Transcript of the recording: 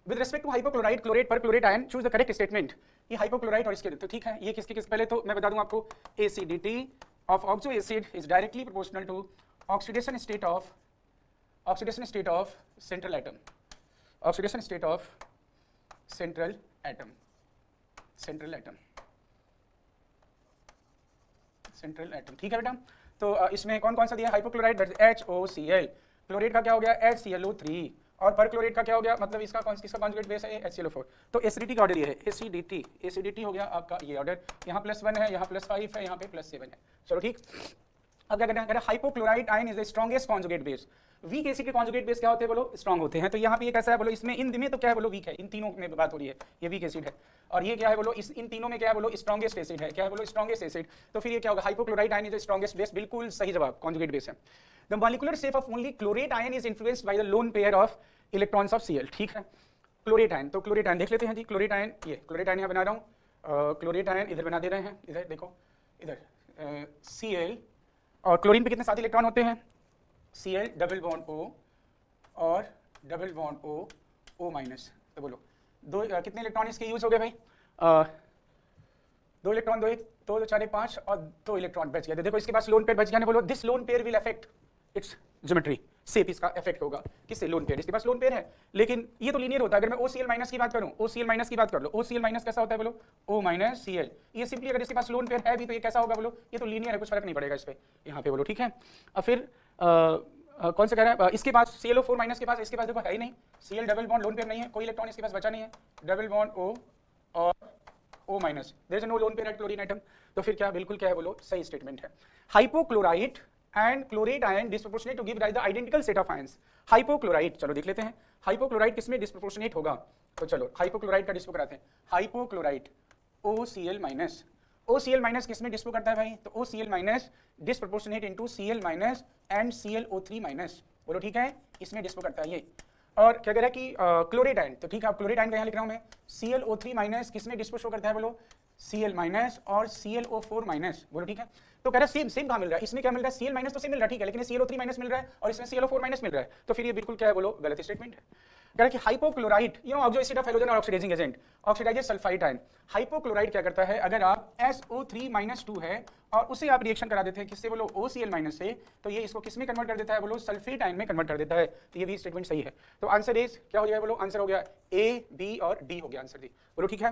With respect to hypochloride chlorate perchlorate ion choose the correct statement. ये hypochloride और इसके तो ठीक है, ये किसके पहले तो मैं बता दूं आपको, acidity of oxo acid is directly proportional to oxidation state of central atom, oxidation state of central atom, ठीक है बेटा। तो इसमें कौन कौन सा दिया हाइपोक्लोराइड, HOCl, क्लोरेट का क्या हो गया HClO3, और पर क्लोरेट का क्या हो गया, मतलब इसका किसका कॉन्जुगेट बेस है HClO4। तो एसिडिटी का ऑर्डर ये है, एसिडिटी हो गया आपका ये ऑर्डर, यहाँ +1 है, यहाँ +5 है, यहाँ पे +7 है। चलो ठीक। अब क्या कहते हैं, hypochlorite ion is the strongest conjugate base. Weak acid के कॉन्जुगेट बेस क्या होते हैं बोलो, स्ट्रॉन्ग होते हैं। तो यहाँ पे ये कैसा है बोलो, इसमें इन में तो क्या है बोलो वीक है, इन तीनों में बात हो रही है, ये वीक एसिड है, और ये क्या है बोलो, इन तीनों में क्या है बोलो स्ट्रॉन्गेस्ट एसिड है, क्या है बोलो स्ट्रॉन्गेस्ट एसिड। तो फिर ये क्या होगा, hypochlorite ion is the strongest base, बिल्कुल सही जवाब, कॉन्जुगेट बेस है। The molecular shape of only chlorate ion is influenced by the lone pair of electrons of Cl, ठीक है। क्लोरेट आयन, तो क्लोरेट आयन देख लेते हैं जी, क्लोरेट आयन, ये क्लोरेट आयन यहाँ बना रहा हूँ, क्लोरेट आयन इधर बना दे रहे हैं, इधर देखो, इधर Cl, और क्लोरीन पे कितने साथ इलेक्ट्रॉन होते हैं, Cl डबल बॉन्ड O और डबल बॉन्ड O माइनस। तो बोलो दो कितने इलेक्ट्रॉन इसके यूज हो गए भाई, 2 इलेक्ट्रॉन, 2 4 5 और 2 इलेक्ट्रॉन बच गए। तो देखो इसके पास लोन पेयर बच गया ना, बोलो this lone pair will affect it's geometry, shape इसका इफेक्ट होगा किससे, लोन पेयर। इसके पास लोन पेयर है, लेकिन ये तो लीनियर होता है। अगर मैं OCl माइनस की बात करूं, OCl माइनस की बात कर लो, OCl माइनस कैसा होता है बोलो, O माइनस Cl। ये सिंपली अगर इसके पास लोन पेयर है भी तो ये कैसा होगा बोलो, ये तो लीनियर है, कुछ फर्क नहीं पड़ेगा इस पे यहाँ पे बोलो, ठीक है। और फिर कौन सा कह रहा है, इसके पास ClO4 माइनस के पास, इसके पास देखो है ही नहीं, Cl double bond lone pair नहीं है, कोई इलेक्ट्रॉन इसके पास बचा नहीं है, डबल बॉन्ड O और O minus, there is no lone pair at chlorine atom. तो फिर क्या, बिल्कुल क्या है बोलो, सही स्टेटमेंट है। Hypochlorite and chlorate ion disproportionate to give rise the identical set of ions. Hypochlorite, चलो देख लेते हैं हाइपोक्लोराइड किसमें डिस्प्रोपोर्शनेट होगा। तो चलो हाइपोक्लोराइड का डिस्प्रो कराते हैं। Hypochlorite OCl minus, OCl minus किसमें डिस्प्रो करता है भाई, तो OCl minus disproportionate into Cl minus and ClO3 minus, बोलो ठीक है, इसमें डिस्प्रो करता है ये। और क्या कह रहा है कि क्लोरेट आयन, तो ठीक है, अब क्लोरेट आयन का यहाँ लिख रहा हूँ मैं, ClO3 माइनस किसमें डिस्प्रो करता है बोलो, Cl माइनस और ClO4 माइनस, बोलो ठीक है। तो कह रहा है सेम कहाँ मिल रहा है, इसमें क्या मिल रहा है, Cl माइनस तो सेम मिल रहा है, ठीक है, लेकिन ClO3 माइनस मिल रहा है और इसमें ClO4 माइनस मिल रहा है। तो फिर ये बिल्कुल क्या है बोलो, गलत स्टेटमेंट है। कह रहा है कि hypochloride, oxo acid of halogen और oxidising agent, oxidises sulphide ion. Hypochloride क्या करता है, अगर आप SO3-2 है और उसे आप रिएक्शन करा देते हैं किससे बोलो, OCl माइनस से, तो ये इसको किसमें कन्वर्ट कर देता है बोलो, सल्फेट आयन में कन्वर्ट कर देता है। तो ये भी स्टेटमेंट सही है। तो आंसर इज क्या हो जाएगा बोलो, आंसर हो गया A, B और D हो गया आंसर दी, बोलो ठीक है।